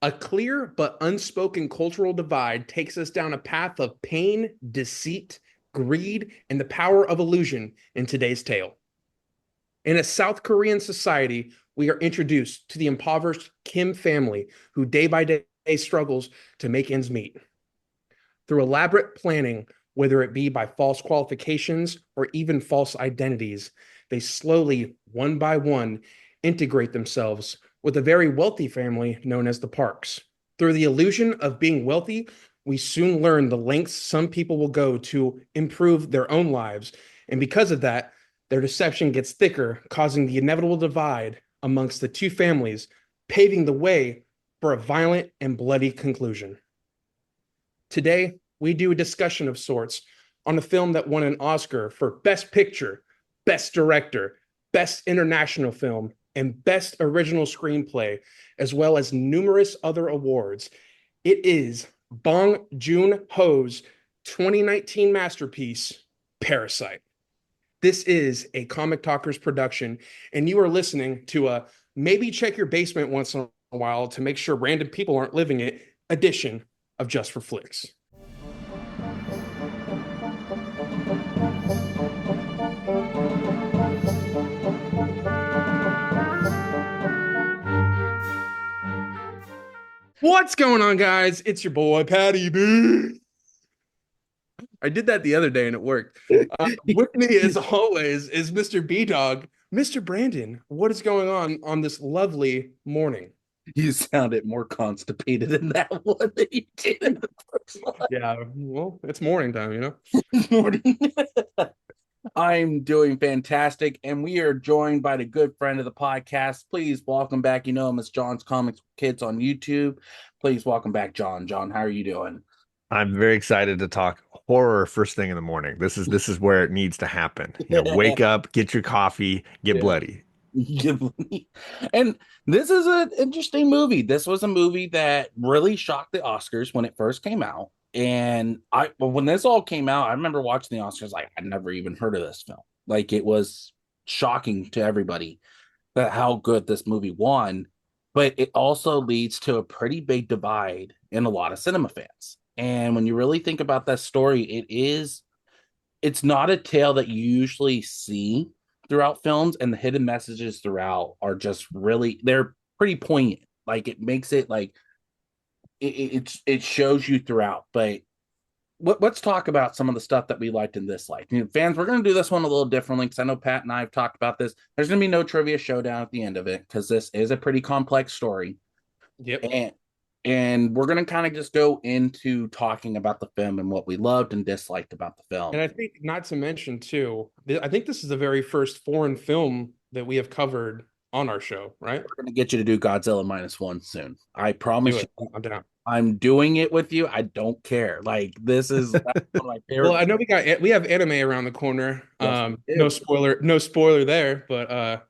A clear but unspoken cultural divide takes us down a path of pain, deceit, greed, and the power of illusion in today's tale. In a South Korean society, we are introduced to the impoverished Kim family who day by day struggles to make ends meet. Through elaborate planning, whether it be by false qualifications or even false identities, they slowly, one by one, integrate themselves with a very wealthy family known as the Parks. Through the illusion of being wealthy, we soon learn the lengths some people will go to improve their own lives. And because of that, their deception gets thicker, causing the inevitable divide amongst the two families, paving the way for a violent and bloody conclusion. Today, we do a discussion of sorts on a film that won an Oscar for Best Picture, Best Director, Best International Film, and Best Original Screenplay, as well as numerous other awards. It is Bong Joon Ho's 2019 masterpiece, Parasite. This is a Comic Talkers production, and you are listening to a maybe check your basement once in a while to make sure random people aren't living it edition of Just for Flicks. What's going on, guys? It's your boy, Patty B. I did that the other day and it worked. With me, as always, is Mr. B Dog. Mr. Brandon, what is going on this lovely morning? You sounded more constipated in that one than you did in the first Yeah, well, it's morning time, you know? morning. I'm doing fantastic, and we are joined by the good friend of the podcast. Please welcome back. You know him as John's Comics Kids on YouTube. Please welcome back, John. John, how are you doing? I'm very excited to talk horror first thing in the morning. This is where it needs to happen. Wake up, get your coffee, get Yeah. bloody. And this is an interesting movie. This was a movie that really shocked the Oscars when it first came out. And when this all came out, I remember watching the Oscars, like I'd never even heard of this film. Like it was shocking to everybody that how good this movie won. But it also leads to a pretty big divide in a lot of cinema fans. And when you really think about that story, it's not a tale that you usually see throughout films, and the hidden messages throughout are just they're pretty poignant. Like it makes it like it shows you throughout. But let's talk about some of the stuff that we liked and disliked. Fans, we're going to do this one a little differently because I know Pat and I have talked about this. There's going to be no trivia showdown at the end of it because this is a pretty complex story. Yep. And we're going to kind of just go into talking about the film and what we loved and disliked about the And film. I think not to mention too, I think this is the very first foreign film that we have covered on our show, right? We're going to get you to do Godzilla -1 soon. I Do promise it. you. I'm down. I'm doing it with you. I don't care. Like this is one of my Well, favorite. I know we have anime around the corner. Yes, we No do. spoiler, no spoiler there, but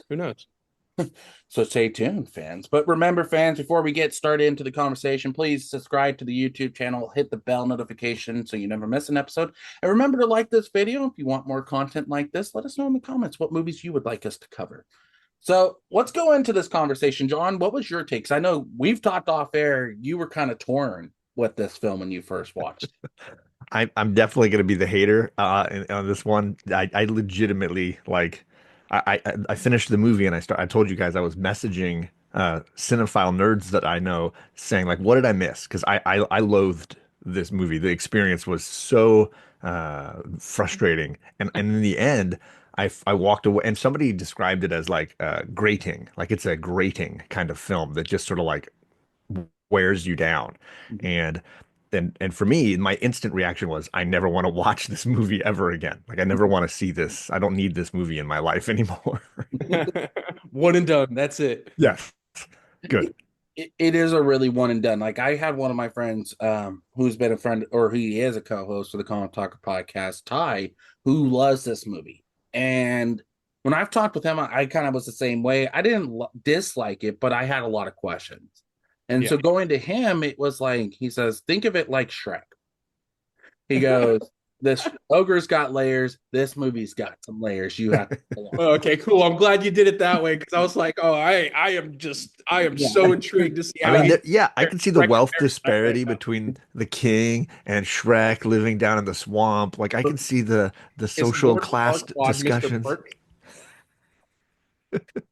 who knows? So stay tuned, fans. But remember, fans, before we get started into the conversation, please subscribe to the YouTube channel, hit the bell notification so you never miss an episode. And remember to like this video. If you want more content like this, let us know in the comments what movies you would like us to cover. So let's go into this conversation. John, what was your take? Because I know we've talked off air. You were kind of torn with this film when you first watched. I'm definitely going to be the hater on this one. I legitimately like. I finished the movie and I told you guys I was messaging cinephile nerds that I know saying like, what did I miss? Because I loathed this movie. The experience was so frustrating, and in the end. I walked away, and somebody described it as like grating, like it's a grating kind of film that just sort of like wears you down. And and for me, my instant reaction was, I never want to watch this movie ever again. Like I never want to see this. I don't need this movie in my life anymore. One and done. That's it. Yes, good. It is a really one and done. Like I had one of my friends who's been a friend or he is a co-host for the Comic Talker podcast, Ty, who loves this movie. And when I've talked with him, I kind of was the same way. I didn't dislike it, but I had a lot of questions. And Yeah. so going to him, it was like he says, think of it like Shrek. He goes, This ogre's got layers. This movie's got some layers. You have to pull off. Okay, cool. I'm glad you did it that way because I was like, oh, I am Yeah. so intrigued to see I how mean, he yeah, I can see the Shrek and wealth Parasite. disparity between the king and Shrek living down in the swamp. Like I can see the Is social Lord class Farquaad Mr. discussions. Pork?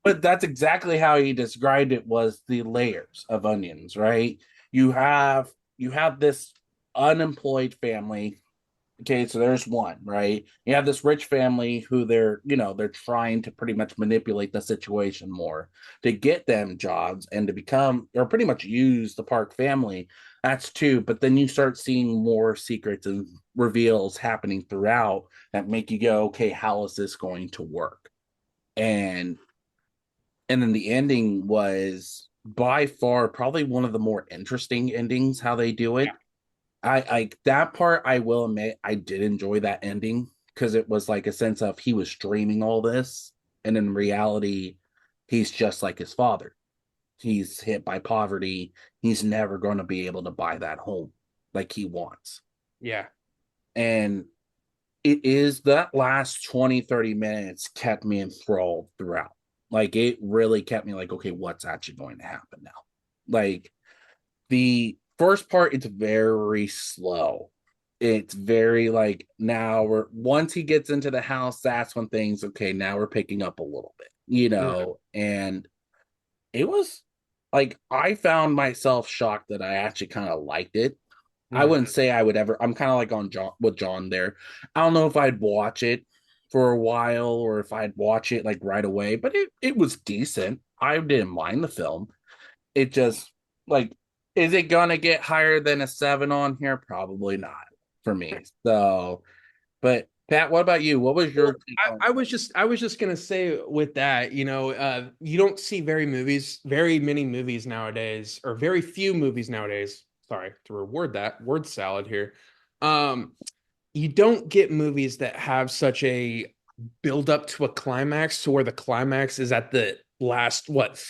But that's exactly how he described it was the layers of onions, right? You have you have this unemployed family. Okay, so there's one, right? You have this rich family who they're trying to pretty much manipulate the situation more to get them jobs and to become or pretty much use the Park family. That's two, but then you start seeing more secrets and reveals happening throughout that make you go, okay, how is this going to work? And and then the ending was by far probably one of the more interesting endings how they do Yeah. it. I that part I will admit I did enjoy that ending because it was like a sense of he was dreaming all this and in reality he's just like his father. He's hit by poverty. He's never going to be able to buy that home like he wants. Yeah. And it is that last 20-30 minutes kept me enthralled throughout. Like it really kept me like, okay, what's actually going to happen now? Like the first part, it's very slow. It's very like now we're once he gets into the house, that's when things okay, now we're picking up a little bit, Mhm. and it was like I found myself shocked that I actually kind of liked it. I wouldn't Mhm. say I would ever. I'm kind of like on John with John there. I don't know if I'd watch it for a while or if I'd watch it like right away, but it was decent. I didn't mind the film. It just like is it gonna get higher than a 7 on here? Probably not for me. So, but Pat, what about you? What was your Well, take on? I was just gonna say with that, you don't see very many movies nowadays, or very few movies nowadays. Sorry to reword that word salad here. Um, you don't get movies that have such a build up to a climax to where the climax is at the last, what,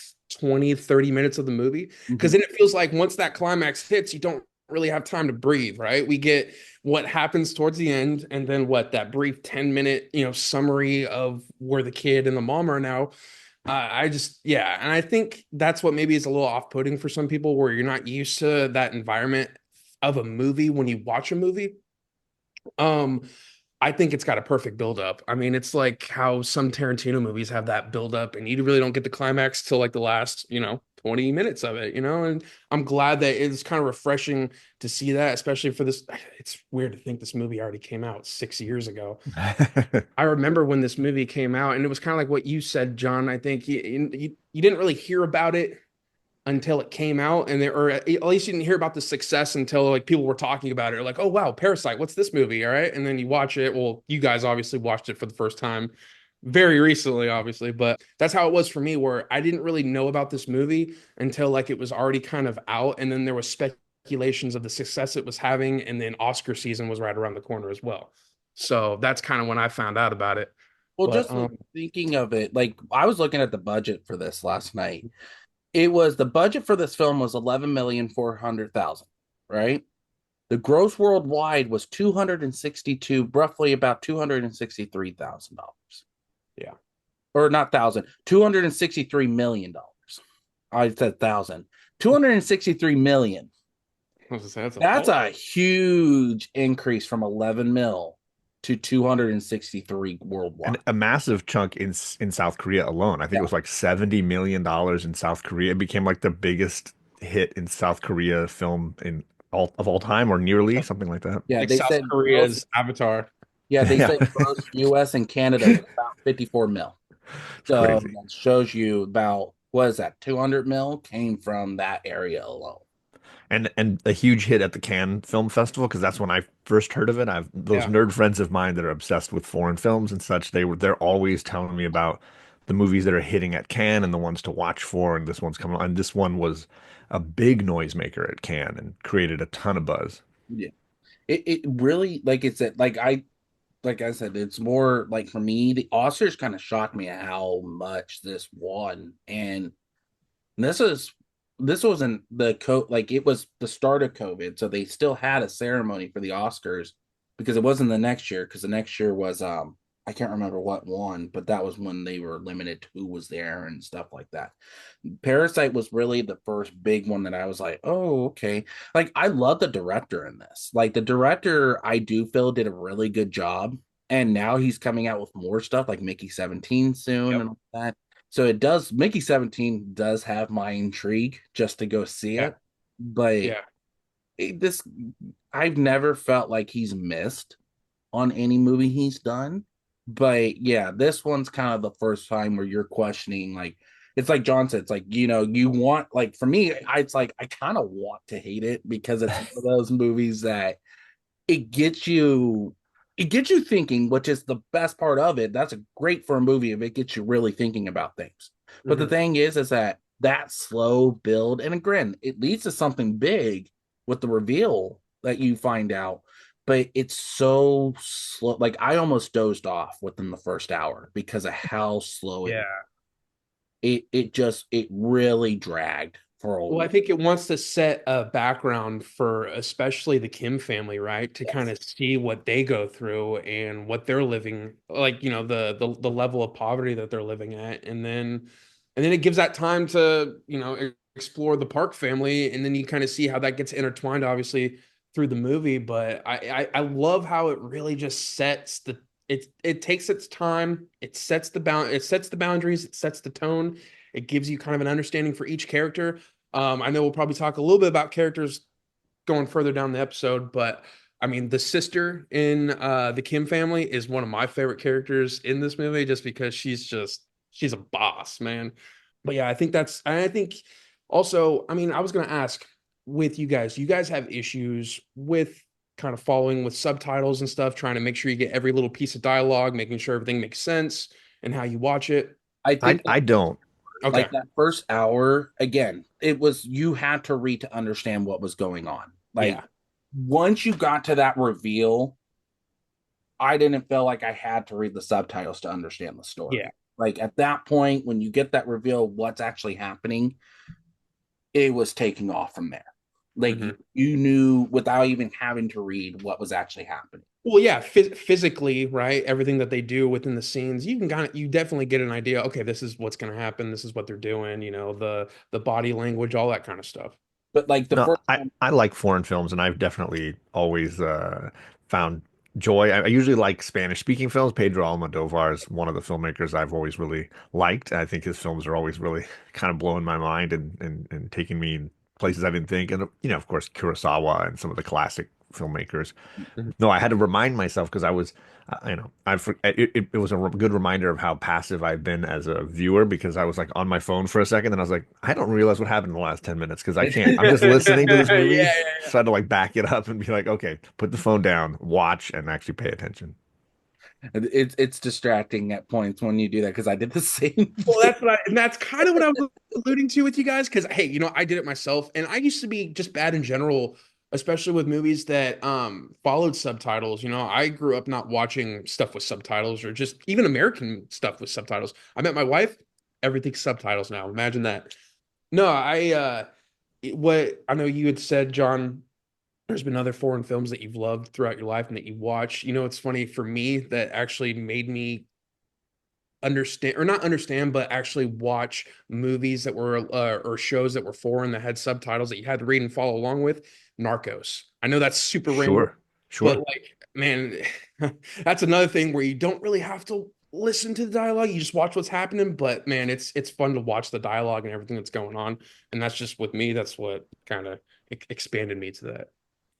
20-30 minutes of the movie. Because Mhm. then it feels like once that climax hits, you don't really have time to breathe, right? We get what happens towards the end, and then what that brief 10-minute, summary of where the kid and the mom are now. Yeah. And I think that's what maybe is a little off putting for some people where you're not used to that environment of a movie when you watch a movie. Um, I think it's got a perfect build up. I mean, it's like how some Tarantino movies have that build up, and you really don't get the climax till like the last, 20 minutes of it, and I'm glad that it's kind of refreshing to see that, especially for this. It's weird to think this movie already came out 6 years ago. I remember when this movie came out, and it was kind of like what you said, John. I think you didn't really hear about it until it came out, and or at least you didn't hear about the success until like people were talking about it, or like, oh wow, Parasite, what's this movie? All right, and then you watch it. Well, you guys obviously watched it for the first time very recently, obviously, but that's how it was for me, where I didn't really know about this movie until like it was already kind of out, and then there was speculations of the success it was having, and then Oscar season was right around the corner as well. So that's kind of when I found out about it. Well, But just thinking of it, like I was looking at the budget for this last night. It was the budget for this film was 11,400,000, right? The gross worldwide was 262, roughly about $263,000. yeah, Or not thousand, $263 million. I said thousand. 263 million. I was gonna say, that's a That's lot. a huge increase from 11 mil to 263 And worldwide. a massive chunk in South Korea alone. I think it Yeah. was like $70 million in South Korea. It became like the biggest hit in South Korea film in all time, or nearly something like that. Yeah, Like they South said gross. Korea's Avatar. Yeah, they Yeah, said gross US and Canada was about 54 mil. it's So crazy. that shows you about what is that 200 mil came from that area alone. And a huge hit at the Cannes Film Festival because that's when I first heard of it. I've those Yeah. nerd friends of mine that are obsessed with foreign films and such. They're always telling me about the movies that are hitting at Cannes and the ones to watch for. And this one's coming on. And this one was a big noisemaker at Cannes and created a ton of buzz. Yeah. It really like it's like I said, it's more like for me, the Oscars kind of shocked me at how much this won. And this is this wasn't the like it was the start of COVID, so they still had a ceremony for the Oscars because it wasn't the next year, because the next year was I can't remember what one, but that was when they were limited to who was there and stuff like that. Parasite was really the first big one that I was like, oh, okay. Like I love the director in this. Like the director, I do feel did a really good job. And now he's coming out with more stuff like Mickey 17 soon Yep. and all that. So it does Mickey 17 does have my intrigue just to go see Yeah. it. But Yeah. this I've never felt like he's missed on any movie he's done. But yeah, this one's kind of the first time where you're questioning, like, it's like John said, it's like, you want, like, for me, it's like, I kind of want to hate it because it's one of those movies that it gets you, it gets you thinking, which is the best part of it. That's great for a movie if it gets you really thinking about things. But the Hmm. thing is that slow build, and again, it leads to something big with the reveal that you find out, but it's so slow. Like I almost dozed off within the first hour because of how slow it was. Yeah. It really dragged for a Well, I while. think it wants to set a background for especially the Kim family, right? To kind Yes. of see what they go through and what they're living, like, the level of poverty that they're living at. And then it gives that time to, explore the Park family, and then you kind of see how that gets intertwined, obviously, through the movie. But I love how it really just sets it takes its time, it sets the boundaries, it sets the tone, it gives you kind of an understanding for each character. I know we'll probably talk a little bit about characters going further down the episode, but I mean, the sister in the Kim family is one of my favorite characters in this movie just because she's a boss, man. But yeah, I think also, I mean, I was going to ask with you guys have issues with kind of following with subtitles and stuff, trying to make sure you get every little piece of dialogue, making sure everything makes sense and how you watch it. I I think I don't. Okay. like that first hour, again, it was you had to read to understand what was going on. Like Yeah. once you got to that reveal, I didn't feel like I had to read the subtitles to understand the Yeah. story. Like at that point, when you get that reveal, what's actually happening, it was taking off from there. Like Mhm. you knew without even having to read what was actually happening. Well, yeah, physically, right? Everything that they do within the scenes, you definitely get an idea. Okay, this is what's going to happen. This is what they're doing. The body language, all that kind of stuff. But like the No, first I time, I like foreign films, and I've definitely always found joy. I usually like Spanish speaking films. Pedro Almodovar is one of the filmmakers I've always really liked. I think his films are always really kind of blowing my mind and taking me in places I didn't think. And of course, Kurosawa and some of the classic filmmakers. Mhm. No, I had to remind myself because I was, it was a good reminder of how passive I've been as a viewer because I was like on my phone for a second and I was like, I don't realize what happened in the last 10 minutes because I can't. I'm just listening to this Yeah, movie. yeah, So I had to like back it up and be like, okay, put the phone down, watch, and actually pay attention. it's distracting at points when you do that because I did the same Well, thing. and that's kind of what I was alluding to with you guys, because hey, I did it myself, and I used to be just bad in general, especially with movies that followed subtitles. I grew up not watching stuff with subtitles or just even American stuff with subtitles. I met my wife, everything's subtitles now. Imagine that. No, what I know you had said, John, there's been other foreign films that you've loved throughout your life and that you watch. It's funny for me that actually made me understand or not understand but actually watch movies that were or shows that were foreign that had subtitles that you had to read and follow along with. Narcos, I know that's super random, Sure, but sure, like, man, that's another thing where you don't really have to listen to the dialogue, you just watch what's happening. But man, it's fun to watch the dialogue and everything that's going on, and that's just with me, that's what kind of expanded me to that.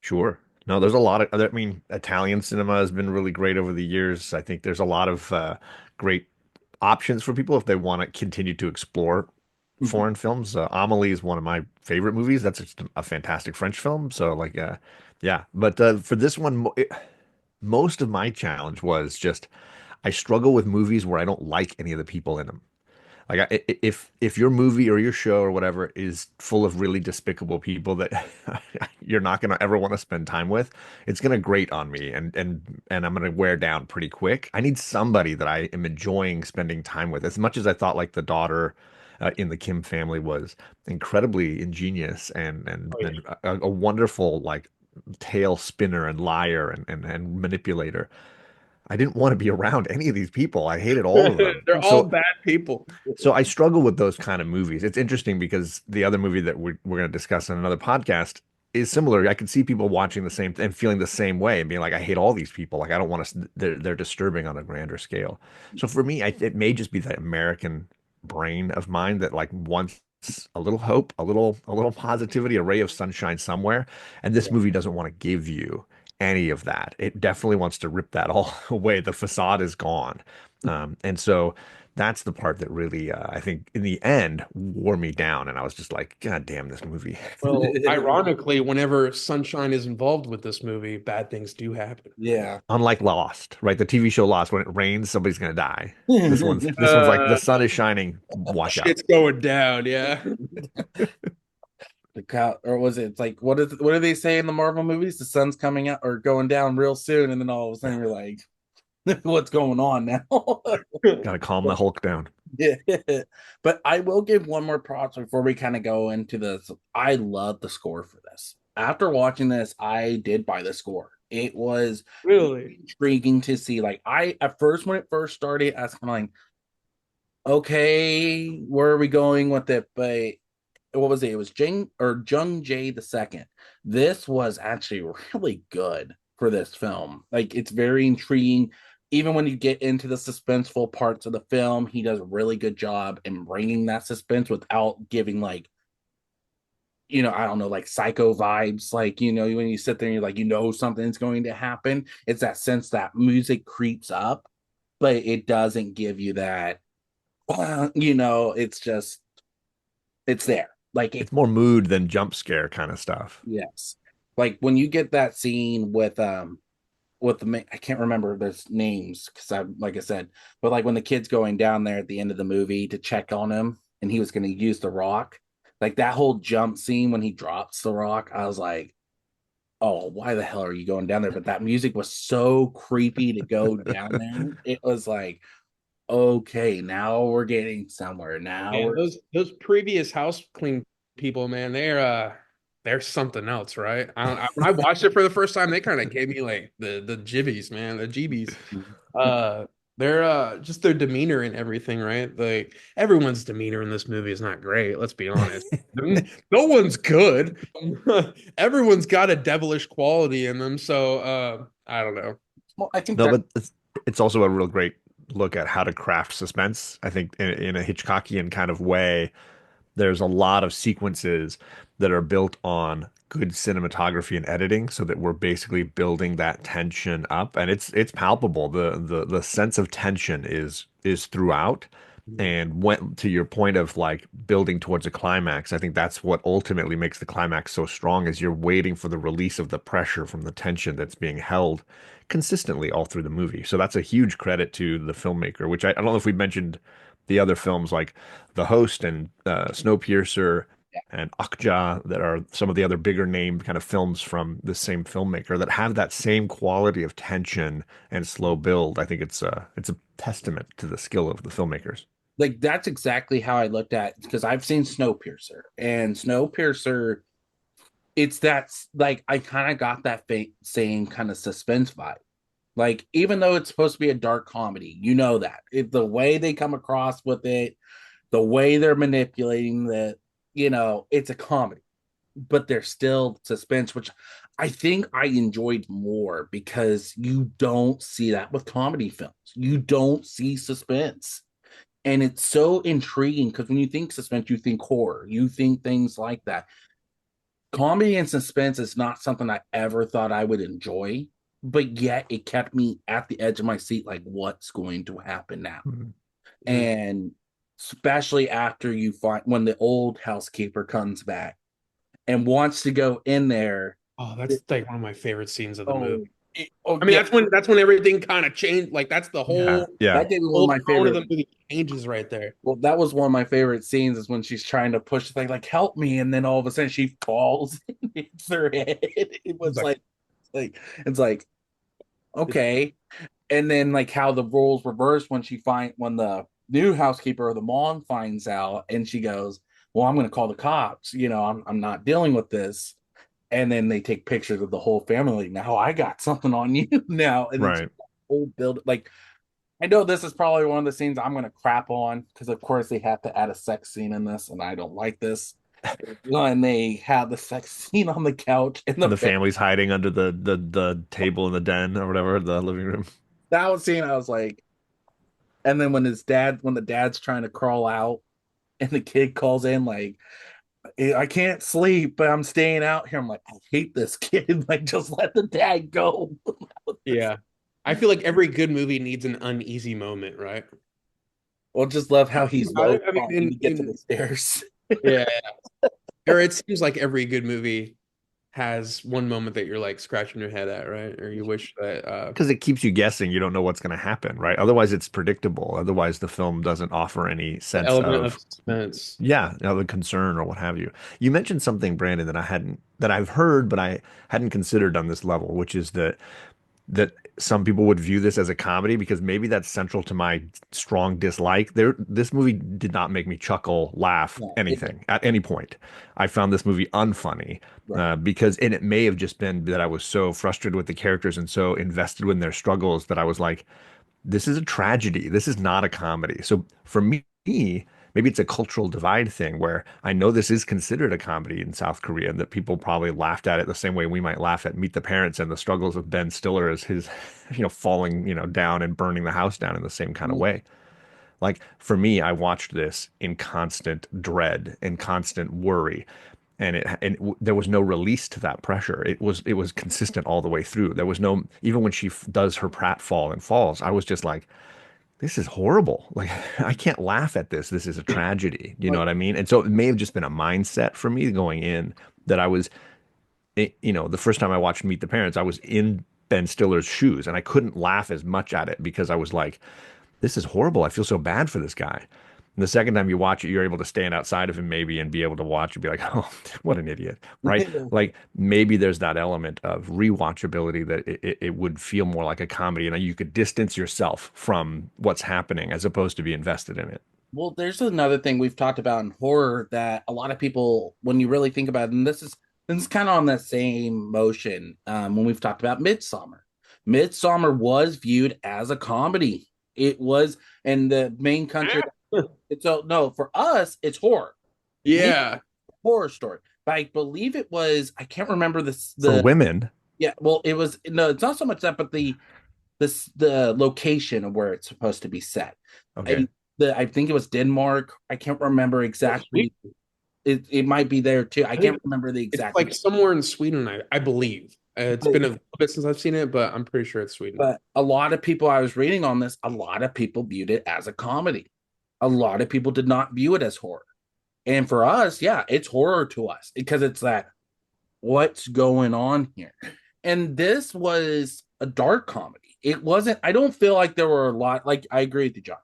sure. No, there's a lot of, I mean, Italian cinema has been really great over the years. I think there's a lot of great options for people if they want to continue to explore Mhm. foreign films. Amelie is one of my favorite movies. That's just a fantastic French film. So like, yeah. But for this one, most of my challenge was just I struggle with movies where I don't like any of the people in them. Like if your movie or your show or whatever is full of really despicable people that you're not gonna ever want to spend time with, it's gonna grate on me and I'm gonna wear down pretty quick. I need somebody that I am enjoying spending time with. As much as I thought like the daughter in the Kim family was incredibly ingenious and Oh and a wonderful like tail spinner and liar and manipulator. I didn't want to be around any of these people. I hated all of them. They're all bad people. So I struggle with those kind of movies. It's interesting because the other movie that we're going to discuss in another podcast is similar. I could see people watching the same and feeling the same way and being like, I hate all these people. Like I don't want to. They're disturbing on a grander scale. So for me, it may just be the American brain of mine that like wants a little hope, a little positivity, a ray of sunshine somewhere. And this movie doesn't want to give you any of that. It definitely wants to rip that all away. The facade is gone. And so that's the part that really, I think, in the end, wore me down, and I was just like, God damn this movie. Well, ironically, whenever sunshine is involved with this movie, bad things do happen. Yeah. Unlike Lost, right? The TV show Lost, when it rains, somebody's gonna die. This one's like the sun is shining. Watch out. Shit's going down, yeah. The cow, or was it? It's like what do they say in the Marvel movies? The sun's coming out or going down real soon, and then all of a sudden you're like, "What's going on now?" Gotta calm the Hulk down. Yeah. But I will give one more props before we kind of go into this. I love the score for this. After watching this, I did buy the score. It was Really? intriguing to see. Like I at first when it first started, I was kind of like, okay, where are we going with it? But what was it? It was Jung Jae the second. This was actually really good for this film. Like it's very intriguing. Even when you get into the suspenseful parts of the film, he does a really good job in bringing that suspense without giving like, I don't know, like psycho vibes. Like, when you sit there and you're like, something's going to happen. It's that sense that music creeps up, but it doesn't give you that, it's just, it's there. Like It's more mood than jump scare kind of stuff. yes. Like when you get that scene with I can't remember their names because like I said, but like when the kid's going down there at the end of the movie to check on him and he was going to use the rock, like that whole jump scene when he drops the rock, I was like, oh, why the hell are you going down there? But that music was so creepy to go down there. It was like, okay, now we're getting somewhere. Now Yeah, we're those previous house clean people, man, they're something else, right? When I watched it for the first time, they kind of gave me like the jibbies, man, the jeebies. Uh they're just their demeanor and everything, right? Like everyone's demeanor in this movie is not great, let's be honest. No one's good. Everyone's got a devilish quality in them, so I don't know. well, I think No, that but it's also a real great look at how to craft suspense. I think in a Hitchcockian kind of way, there's a lot of sequences that are built on good cinematography and editing so that we're basically building that tension up, and it's palpable. The sense of tension is throughout, and went to your point of like building towards a climax. I think that's what ultimately makes the climax so strong is you're waiting for the release of the pressure from the tension that's being held consistently all through the movie. So that's a huge credit to the filmmaker, which I don't know if we mentioned the other films like The Host and Snowpiercer and Okja that are some of the other bigger name kind of films from the same filmmaker that have that same quality of tension and slow build. I think it's a testament to the skill of the filmmakers. like that's exactly how I looked at because I've seen Snowpiercer and Snowpiercer. It's that's like I kind of got that same kind of suspense vibe. Like even though it's supposed to be a dark comedy, that the way they come across with it, the way they're manipulating the, it's a comedy, but there's still suspense, which I think I enjoyed more because you don't see that with comedy films. You don't see suspense. And it's so intriguing because when you think suspense, you think horror, you think things like that. Comedy and suspense is not something I ever thought I would enjoy, but yet it kept me at the edge of my seat, like, what's going to happen now? Mhm. And especially after you find when the old housekeeper comes back and wants to go in there. Oh, that's like one of my favorite scenes of the movie. Oh, I mean, yeah, that's when everything kind of changed. Like that's the Yeah, whole yeah. that gave me one of whole my tone of favorite. the movie changes right there. Well, that was one of my favorite scenes is when she's trying to push the thing, like, help me, and then all of a sudden she falls and hits her head. It was like it's like okay, and then like how the roles reverse when the new housekeeper or the mom finds out and she goes, well, I'm going to call the cops, I'm not dealing with this. and then they take pictures of the whole family. Now I got something on you now, and it's Right. whole build. Like I know this is probably one of the scenes I'm gonna crap on because of course they have to add a sex scene in this, and I don't like this. When they have the sex scene on the couch in the And the family's hiding under the table in the den or whatever, the living room. that was scene, I was like, and then when the dad's trying to crawl out, and the kid calls in like, I can't sleep, but I'm staying out here. I'm like, I hate this kid. Like, just let the dad go. Yeah. I feel like every good movie needs an uneasy moment, right? Well, just love how he's About low it, I mean, trying to get to the stairs. yeah. Or it seems like every good movie has one moment that you're like scratching your head at, right? Or you wish that Because it keeps you guessing. You don't know what's going to happen, right? Otherwise, it's predictable. Otherwise, the film doesn't offer any the sense element of of, suspense. yeah, the concern or what have you. You mentioned something, Brandon, that I've heard, but I hadn't considered on this level, which is that some people would view this as a comedy because maybe that's central to my strong dislike. This movie did not make me chuckle, laugh, Yeah, anything at any point. I found this movie unfunny right. because, and it may have just been that I was so frustrated with the characters and so invested in their struggles that I was like, this is a tragedy. This is not a comedy. So for me, maybe it's a cultural divide thing where I know this is considered a comedy in South Korea and that people probably laughed at it the same way we might laugh at Meet the Parents and the struggles of Ben Stiller as his, falling, down and burning the house down in the same kind of way. Like for me, I watched this in constant dread and constant worry. There was no release to that pressure. It was consistent all the way through. There was no, even when she does her pratfall and falls, I was just like, this is horrible. Like, I can't laugh at this. This is a tragedy. You know Like, what I mean? And so it may have just been a mindset for me going in that I was, the first time I watched Meet the Parents, I was in Ben Stiller's shoes and I couldn't laugh as much at it because I was like, this is horrible. I feel so bad for this guy. And the second time you watch it, you're able to stand outside of him maybe and be able to watch and be like, oh, what an idiot, right? Like maybe there's that element of rewatchability that it would feel more like a comedy and you could distance yourself from what's happening as opposed to be invested in it. well, there's another thing we've talked about in horror that a lot of people, when you really think about it, and this is kind of on that same motion when we've talked about Midsummer. Midsummer was viewed as a comedy. It was, and the main country. So no, for us, it's horror. We Yeah. horror story. But I believe it was. I can't remember this. For women, Yeah. Well, it was no. It's not so much that, but the location of where it's supposed to be set. okay. I I think it was Denmark. I can't remember exactly. It might be there too. I I can't think remember the it's exact. like somewhere in Sweden, I believe. It's But, been a little bit since I've seen it, but I'm pretty sure it's Sweden. but a lot of people I was reading on this, a lot of people viewed it as a comedy. A lot of people did not view it as horror. And for us, yeah, it's horror to us because it's that what's going on here. And this was a dark comedy. It wasn't, I don't feel like there were a lot, like I agree with you, John.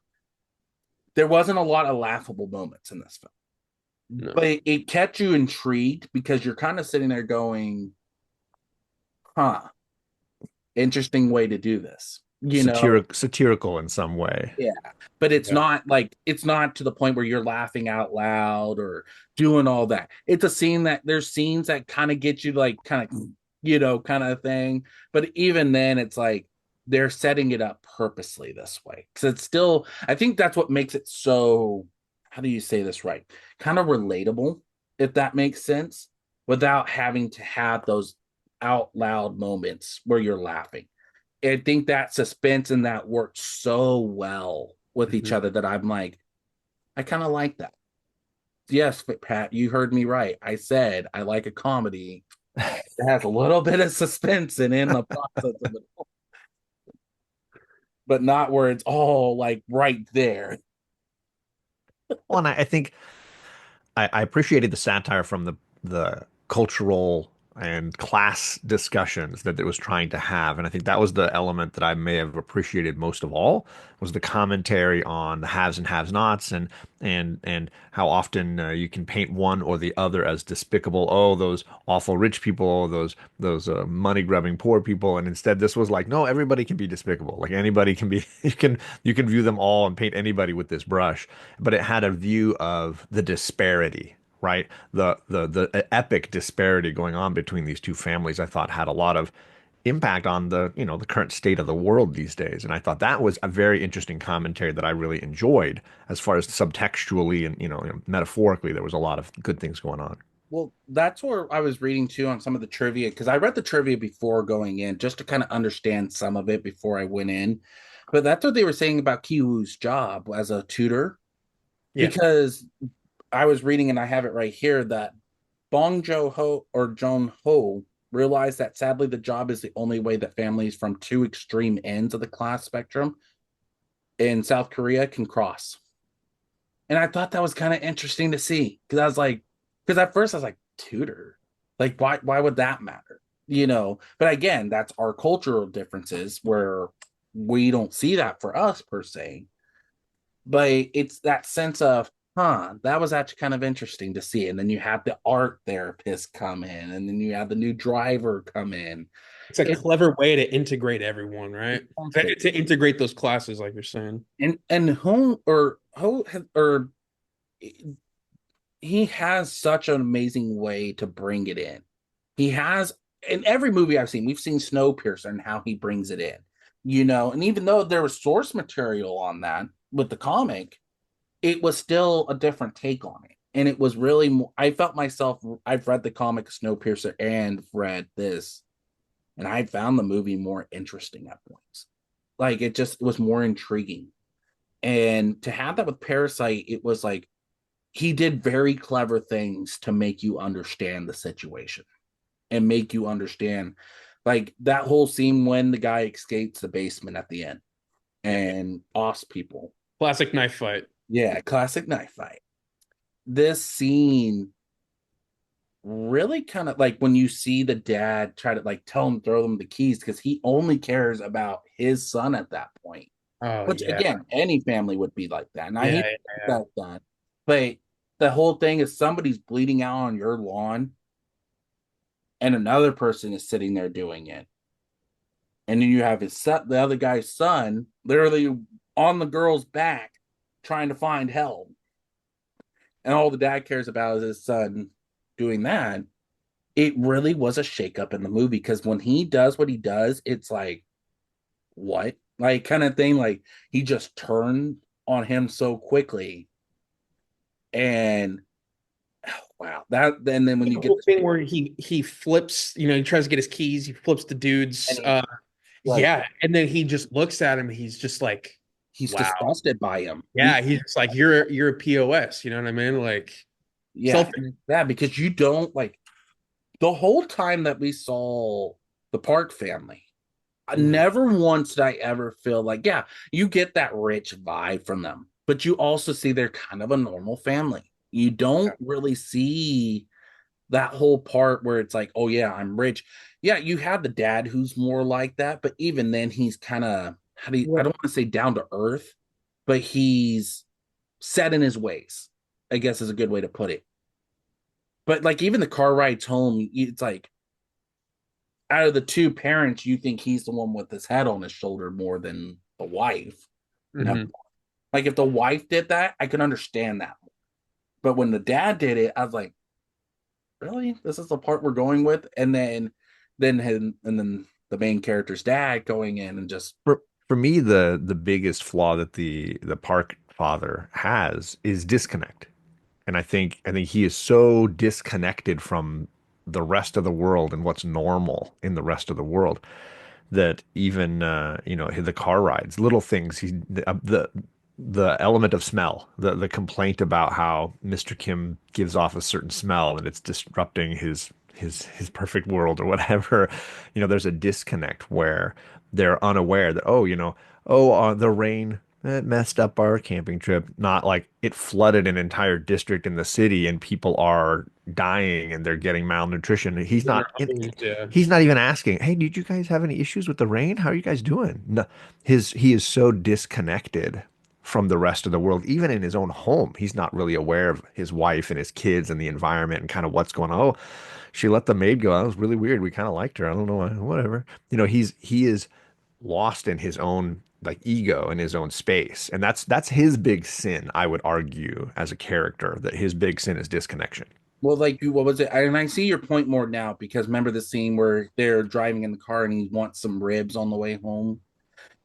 There wasn't a lot of laughable moments in this film, No. but it kept you intrigued because you're kind of sitting there going, huh, interesting way to do this. Satirical in some way. Yeah, but it's Yeah. not like it's not to the point where you're laughing out loud or doing all that. It's a scene that there's scenes that kind of get you like kind of kind of thing. But even then, it's like they're setting it up purposely this way because it's still. I think that's what makes it so. How do you say this right? Kind of relatable, if that makes sense, without having to have those out loud moments where you're laughing. I think that suspense and that worked so well with each Mhm. other that I'm like, I kind of like that. Yes, Pat, you heard me right. I said I like a comedy that has a little bit of suspense and in the process of it, but not where it's all like right there. Well, and I think I appreciated the satire from the cultural and class discussions that it was trying to have, and I think that was the element that I may have appreciated most of all was the commentary on the haves and have-nots and how often you can paint one or the other as despicable. Oh, those awful rich people, oh, those money-grubbing poor people, and instead this was like, no, everybody can be despicable. Like anybody can be. You can view them all and paint anybody with this brush, but it had a view of the disparity, right? The epic disparity going on between these two families, I thought had a lot of impact on the, the current state of the world these days. And I thought that was a very interesting commentary that I really enjoyed as far as subtextually and, metaphorically, there was a lot of good things going on. Well, that's where I was reading too on some of the trivia because I read the trivia before going in just to kind of understand some of it before I went in. But that's what they were saying about Kiwoo's job as a tutor Yeah. because I was reading and I have it right here that Bong Joon Ho or Joon Ho realized that sadly the job is the only way that families from two extreme ends of the class spectrum in South Korea can cross. And I thought that was kind of interesting to see because I was like, because at first I was like, tutor, like why would that matter? But again, that's our cultural differences where we don't see that for us per se. But it's that sense of, that was actually kind of interesting to see. And then you have the art therapist come in, and then you have the new driver come in. It's a It's clever way to integrate everyone, right? fantastic. To integrate those classes, like you're saying. And who or he has such an amazing way to bring it in. He has in every movie I've seen, we've seen Snowpiercer and how he brings it in, and even though there was source material on that with the comic, it was still a different take on it. And it was really more, I felt myself, I've read the comic Snowpiercer and read this, and I found the movie more interesting at points. Like it was more intriguing. And to have that with Parasite, it was like he did very clever things to make you understand the situation and make you understand like that whole scene when the guy escapes the basement at the end and offs people. Classic knife fight. Yeah, classic knife fight. This scene really kind of like when you see the dad try to like tell him throw them the keys because he only cares about his son at that point. Oh Which yeah, again, any family would be like that. And I yeah, hate yeah. that. But the whole thing is somebody's bleeding out on your lawn and another person is sitting there doing it. And then you have his son, the other guy's son, literally on the girl's back trying to find help. And all the dad cares about is his son doing that. It really was a shakeup in the movie because when he does what he does, it's like, what? Like, kind of thing. Like, he just turned on him so quickly. And wow, and then when The you get whole thing where he flips, he tries to get his keys, he flips the dude's and he, like, yeah, and then he just looks at him, he's just like, he's wow. disgusted by him. Yeah, he's just like, you're a POS, you know what I mean? Like Yeah, selfish. yeah, because you don't like the whole time that we saw the Park family. Mhm. Never once did I ever feel like, yeah, you get that rich vibe from them, but you also see they're kind of a normal family. You don't really see that whole part where it's like, oh yeah, I'm rich. Yeah, you have the dad who's more like that, but even then, he's kind of I don't want to say down to earth, but he's set in his ways. I guess is a good way to put it. But like even the car rides home, it's like out of the two parents, you think he's the one with his head on his shoulder more than the wife. No, Mhm. like if the wife did that, I can understand that. But when the dad did it, I was like, really? This is the part we're going with? And then the main character's dad going in and just For me, the biggest flaw that the Park father has is disconnect. And I think he is so disconnected from the rest of the world and what's normal in the rest of the world that even the car rides, little things, the element of smell, the complaint about how Mr. Kim gives off a certain smell and it's disrupting his perfect world or whatever. There's a disconnect where they're unaware that, the rain, it messed up our camping trip. Not like it flooded an entire district in the city and people are dying and they're getting malnutrition. And they're hosed, yeah. He's not even asking, "Hey, did you guys have any issues with the rain? How are you guys doing?" No, he is so disconnected from the rest of the world. Even in his own home, he's not really aware of his wife and his kids and the environment and kind of what's going on. Oh, she let the maid go. That was really weird. We kind of liked her. I don't know why. Whatever. He is lost in his own like ego in his own space. And that's his big sin, I would argue, as a character, that his big sin is disconnection. Well, like, what was it? And I see your point more now because remember the scene where they're driving in the car and he wants some ribs on the way home,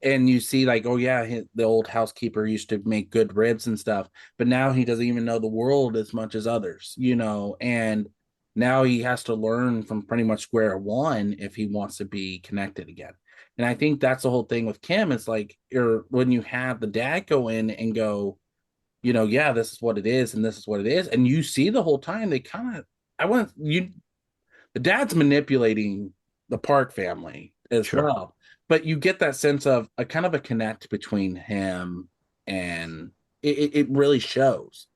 and you see like, oh yeah, the old housekeeper used to make good ribs and stuff, but now he doesn't even know the world as much as others, and now he has to learn from pretty much square one if he wants to be connected again. And I think that's the whole thing with Kim. It's like, when you have the dad go in and go, yeah, this is what it is, and this is what it is, and you see the whole time they kind of, I want you, the dad's manipulating the Park family as Sure. well, but you get that sense of a kind of a connect between him, and it really shows.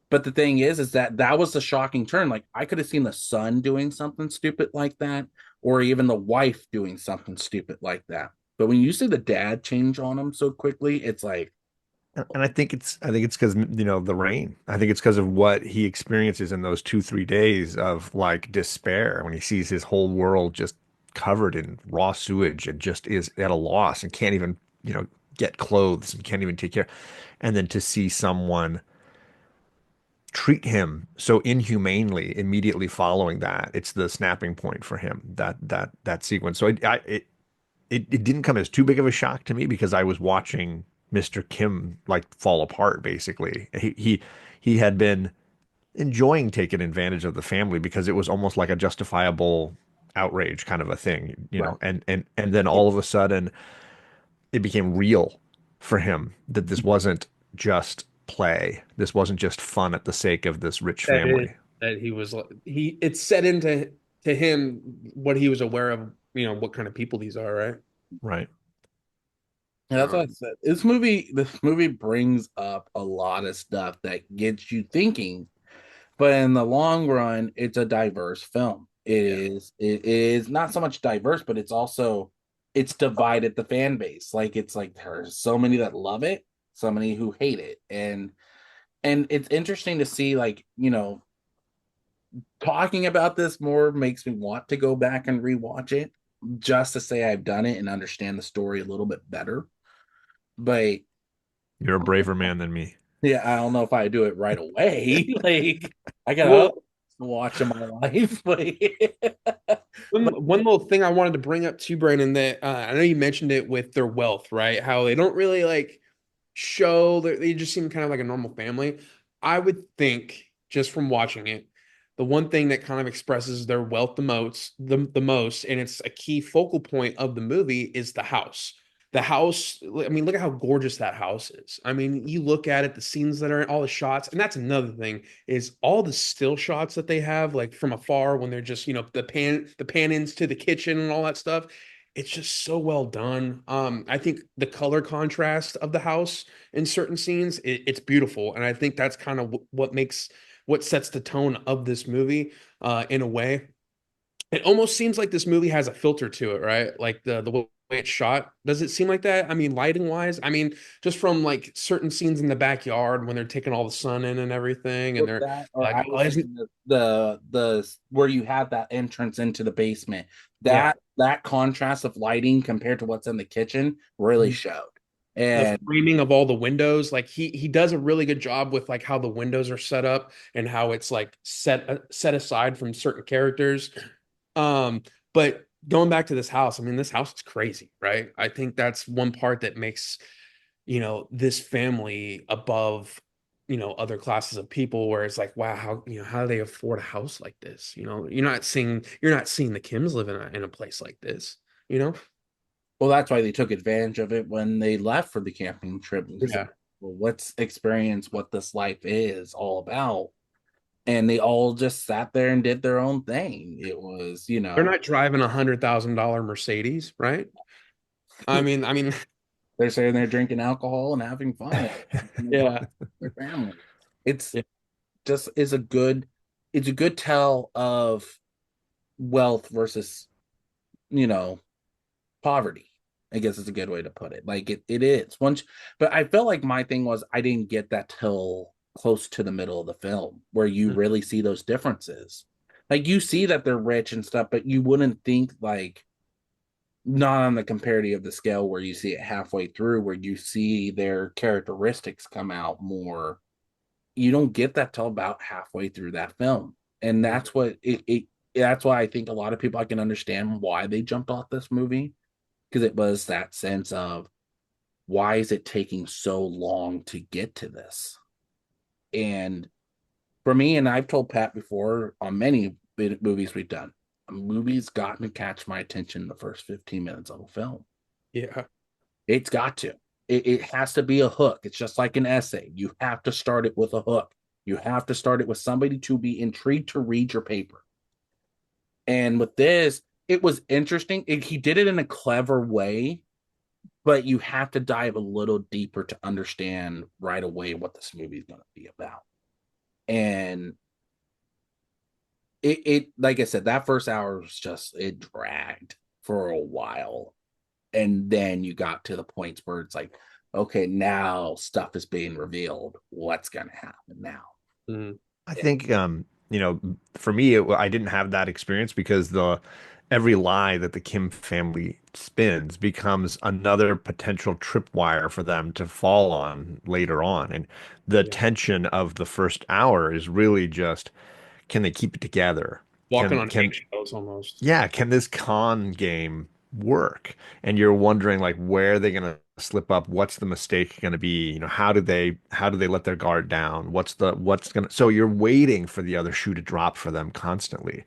But the thing is that was the shocking turn. Like, I could have seen the son doing something stupid like that, or even the wife doing something stupid like that. But when you see the dad change on him so quickly, it's like, And I think it's because the rain. I think it's because of what he experiences in those 2, 3 days of like despair when he sees his whole world just covered in raw sewage and just is at a loss and can't even get clothes and can't even take care. And then to see someone treat him so inhumanely immediately following that, it's the snapping point for him. That sequence. So it didn't come as too big of a shock to me because I was watching Mr. Kim like fall apart basically. He had been enjoying taking advantage of the family because it was almost like a justifiable outrage kind of a thing, right. and then all of a sudden it became real for him that this wasn't just play. This wasn't just fun at the sake of this rich That is family. that he was like it's set into to him what he was aware of, what kind of people these are, right? Right. And that's what I Um, said. This movie brings up a lot of stuff that gets you thinking, but in the long run, it's a diverse film. yeah. It is not so much diverse, but it's divided the fan base. Like, it's like there's so many that love it, so many who hate it. And it's interesting to see, like, talking about this more makes me want to go back and rewatch it just to say I've done it and understand the story a little bit better. But You're a braver man than me. yeah, I don't know if I do it right away. Like, I got other Well, to watch in my life, but but one little thing I wanted to bring up too, Brandon, that I know you mentioned it with their wealth, right? How they don't really like show that they just seem kind of like a normal family. I would think just from watching it, the one thing that kind of expresses their wealth the most, and it's a key focal point of the movie is the house. The house, I mean, look at how gorgeous that house is. I mean, you look at it, the scenes that are in all the shots, and that's another thing is all the still shots that they have, like from afar when they're just, the pan ins to the kitchen and all that stuff. It's just so well done. I think the color contrast of the house in certain scenes, it's beautiful, and I think that's kind of what sets the tone of this movie, in a way. It almost seems like this movie has a filter to it, right? Like the way it's shot. Does it seem like that? I mean, lighting wise, I mean, just from like certain scenes in the backyard when they're taking all the sun in and everything, and with they're that, or like, I oh, was isn't thinking the where you have that entrance into the basement. yeah. That contrast of lighting compared to what's in the kitchen really showed. The And framing of all the windows, like he does a really good job with like how the windows are set up and how it's like set aside from certain characters. But going back to this house, I mean, this house is crazy, right? I think that's one part that makes, this family above, other classes of people where it's like, wow, how do they afford a house like this? You're not seeing the Kims live in a place like this, you know? well, that's why they took advantage of it when they left for the camping trip and said, Yeah. well, let's experience what this life is all about. And they all just sat there and did their own thing. It was, They're not driving $100,000 Mercedes, right? I mean, they're sitting there drinking alcohol and having fun and yeah. their family. It's Yeah. just is a good it's a good tell of wealth versus, you know, poverty. I guess is a good way to put it. Like, it is. But I felt like my thing was I didn't get that till close to the middle of the film where you really see those differences. Like, you see that they're rich and stuff, but you wouldn't think like not on the comparative of the scale where you see it halfway through, where you see their characteristics come out more. You don't get that till about halfway through that film. And that's what it that's why I think a lot of people, I can understand why they jumped off this movie, because it was that sense of, why is it taking so long to get to this? And for me, and I've told Pat before on many movies we've done, a movie's got to catch my attention in the first 15 minutes of a film. Yeah. It's got to. It has to be a hook. It's just like an essay. You have to start it with a hook. You have to start it with somebody to be intrigued to read your paper. And with this, it was interesting. He did it in a clever way, but you have to dive a little deeper to understand right away what this movie is going to be about. And it like I said, that first hour was just, it dragged for a while. And then you got to the points where it's like, okay, now stuff is being revealed. What's going to happen now? Mhm. I think for me I didn't have that experience because the every lie that the Kim family spins becomes another potential tripwire for them to fall on later on. And the Yeah. tension of the first hour is really just, can they keep it together? Walking Can on can eggshells almost. Yeah, can this con game work? And you're wondering like where are they gonna slip up? What's the mistake gonna be? How do they let their guard down? What's gonna so you're waiting for the other shoe to drop for them constantly.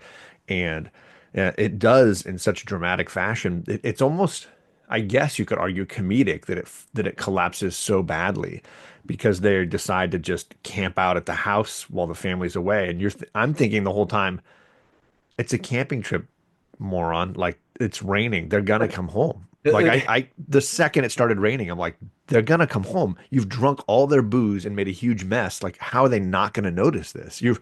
And it does in such a dramatic fashion. It's almost, I guess you could argue, comedic that it collapses so badly because they decide to just camp out at the house while the family's away. And I'm thinking the whole time, it's a camping trip, moron. Like, it's raining. They're gonna come home. Like the second it started raining, I'm like, they're gonna come home. You've drunk all their booze and made a huge mess. Like, how are they not gonna notice this? You've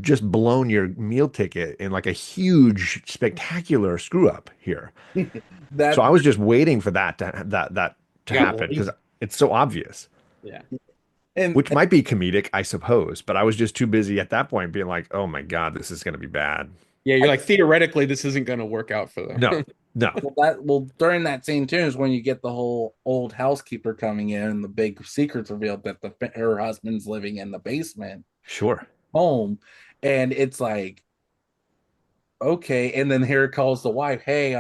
just blown your meal ticket in like a huge, spectacular screw up here. So That I was just waiting for that to Got happen because lazy. it's so obvious. Yeah. and Which might be comedic, I suppose, but I was just too busy at that point being like, oh my God, this is gonna be bad. Yeah, you're like theoretically this isn't going to work out for No, them. no. during that scene too is when you get the whole old housekeeper coming in, and the big secret's revealed that her husband's living in the basement Sure. home. And it's like, okay. And then here calls the wife, hey,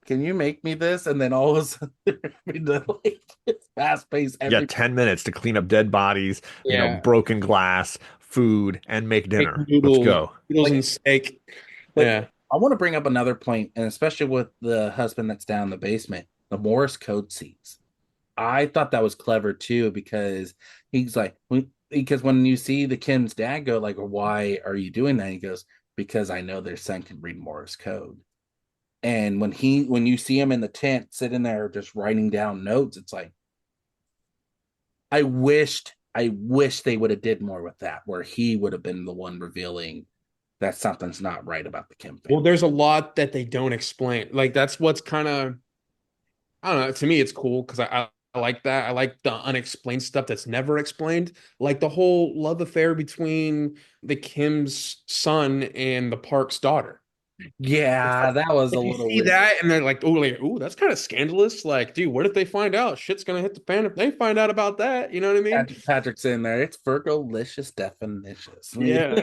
can you make me this? And then all of a sudden, like, it's fast paced. Yeah, 10 minutes to clean up dead bodies, Yeah. broken glass, food, and make Make dinner. Let's noodles, go. noodles Like, and steak. but Yeah. I want to bring up another point, and especially with the husband that's down in the basement, the Morse code seats. I thought that was clever too, because he's like, because when you see the Kim's dad go, like, why are you doing that? He goes, because I know their son can read Morse code. And when you see him in the tent sitting there just writing down notes, it's like, I wish they would have did more with that, where he would have been the one revealing that something's not right about the Kim Well, family. there's a lot that they don't explain. Like that's what's kind of, I don't know, to me it's cool because I like that. I like the unexplained stuff that's never explained. Like the whole love affair between the Kim's son and the Park's daughter. It's Yeah, that was a like you little see weird. that and they're like, ooh, that's kind of scandalous. Like, dude, what if they find out? Shit's gonna hit the fan if they find out about that. You know what I mean? Patrick's in there. It's Virgo-licious definitions. Yeah.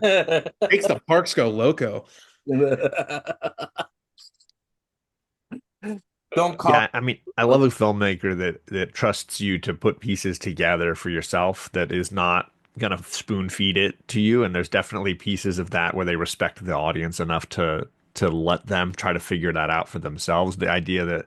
Makes the parks go loco. Don't call. Yeah, I mean, I love a filmmaker that trusts you to put pieces together for yourself that is not gonna spoon feed it to you. And there's definitely pieces of that where they respect the audience enough to let them try to figure that out for themselves. The idea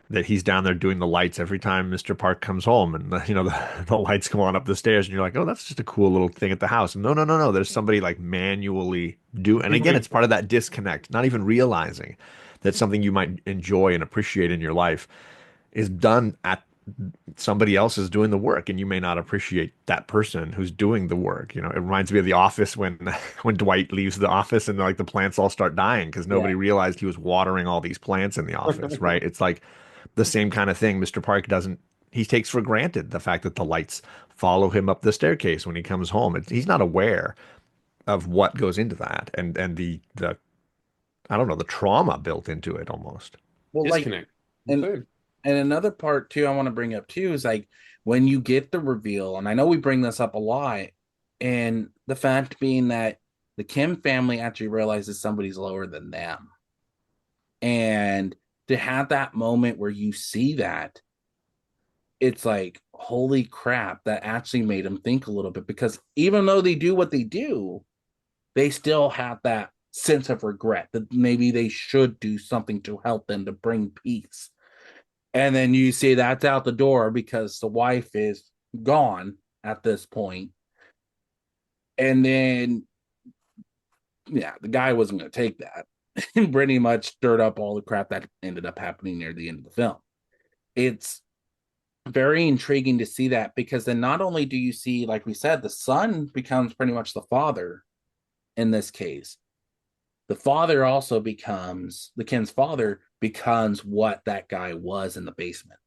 that he's down there doing the lights every time Mr. Park comes home, and the lights come on up the stairs, and you're like, oh, that's just a cool little thing at the house. No, no, no, no. There's somebody like manually do, and again, it's part of that disconnect, not even realizing that something you might enjoy and appreciate in your life is done at somebody else is doing the work, and you may not appreciate that person who's doing the work. It reminds me of The Office when when Dwight leaves the office and like the plants all start dying because Yeah, nobody realized he was watering all these plants in the office, right? It's like the same kind of thing. Mr. Park doesn't, he takes for granted the fact that the lights follow him up the staircase when he comes home. He's not aware of what goes into that and the I don't know, the trauma built into it almost. Well, like, disconnect. and Good. and another part too, I want to bring up too is like when you get the reveal, and I know we bring this up a lot, and the fact being that the Kim family actually realizes somebody's lower than them, and to have that moment where you see that, it's like, holy crap, that actually made them think a little bit because even though they do what they do, they still have that sense of regret that maybe they should do something to help them to bring peace. And then you see that's out the door because the wife is gone at this point. And then, yeah, the guy wasn't going to take that and pretty much stirred up all the crap that ended up happening near the end of the film. It's very intriguing to see that because then not only do you see, like we said, the son becomes pretty much the father in this case, the father also becomes the Ken's father becomes what that guy was in the basement.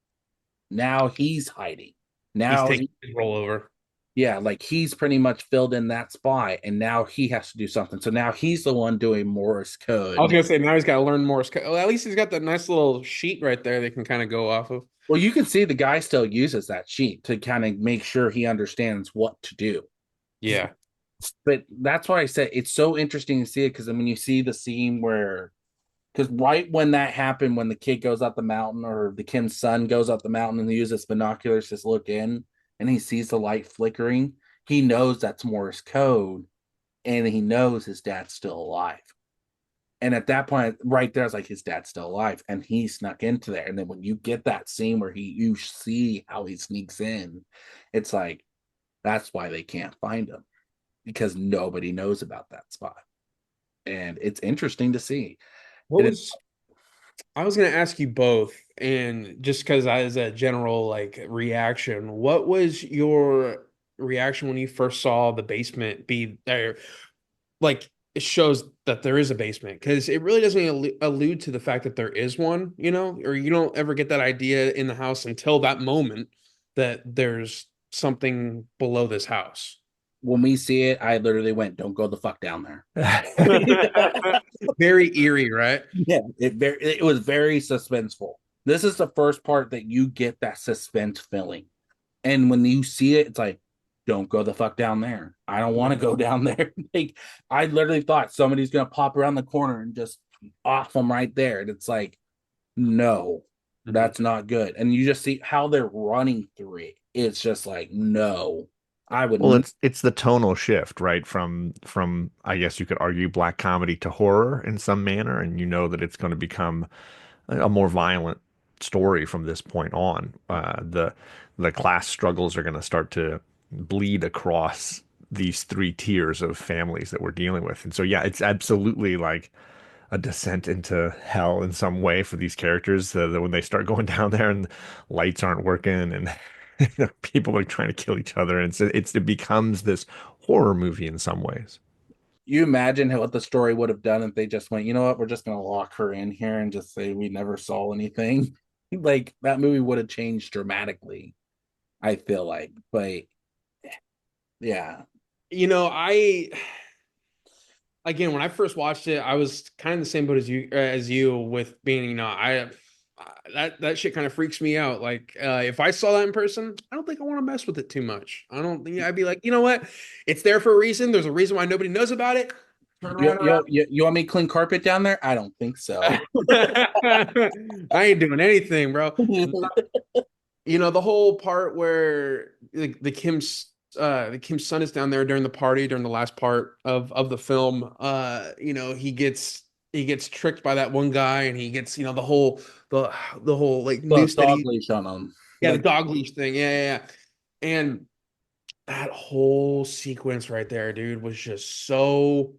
Now he's hiding. He's Now taking his role over. yeah, like he's pretty much filled in that spot, and now he has to do something. So now he's the one doing Morse I was code. gonna say now he's got to learn Morse code. Well, at least he's got that nice little sheet right there they can kind of go off of. Well, you can see the guy still uses that sheet to kind of make sure he understands what to do. Yeah. But that's why I said it's so interesting to see it because I mean, you see the scene where, because right when that happened, when the kid goes up the mountain or the Kim's son goes up the mountain and he uses binoculars to look in and he sees the light flickering, he knows that's Morse code and he knows his dad's still alive. And at that point, right there, it's like his dad's still alive, and he snuck into there. And then when you get that scene where you see how he sneaks in, it's like that's why they can't find him because nobody knows about that spot, and it's interesting to see. What And it, was I was gonna ask you both, and just because I as a general like reaction, what was your reaction when you first saw the basement be there? Like it shows that there is a basement because it really doesn't allude to the fact that there is one, or you don't ever get that idea in the house until that moment that there's something below this house. when we see it, I literally went, "Don't go the fuck down there." Very eerie, right? Yeah, it was very suspenseful. This is the first part that you get that suspense feeling. And when you see it, it's like, don't go the fuck down there. I don't want to go down there. Like, I literally thought somebody's gonna pop around the corner and just off them right there. And it's like, no, Mhm. that's not good. And you just see how they're running through it. It's just like, no, I would. Well, it's the tonal shift, right? From I guess you could argue black comedy to horror in some manner, and you know that it's going to become a more violent story from this point on. The class struggles are going to start to bleed across these three tiers of families that we're dealing with. And so, yeah, it's absolutely like a descent into hell in some way for these characters. That when they start going down there and lights aren't working and people are trying to kill each other, and it becomes this horror movie in some ways. You imagine what the story would have done if they just went, you know what, we're just gonna lock her in here and just say we never saw anything. Like that movie would have changed dramatically, I feel like. But yeah, I again when I first watched it, I was kind of the same boat as you with being, that shit kind of freaks me out. Like if I saw that in person, I don't think I want to mess with it too much. I don't think I'd be like, you know what? It's there for a reason. There's a reason why nobody knows about it. Turn you, around you, you want me to clean carpet down there? I don't think so. I ain't doing anything, bro. The whole part where the Kim's son is down there during the party during the last part of the film. He gets tricked by that one guy, and he gets the whole like The noose that dog he leash on them. yeah, the Like, dog leash thing. Yeah, yeah, yeah. And that whole sequence right there, dude, was just so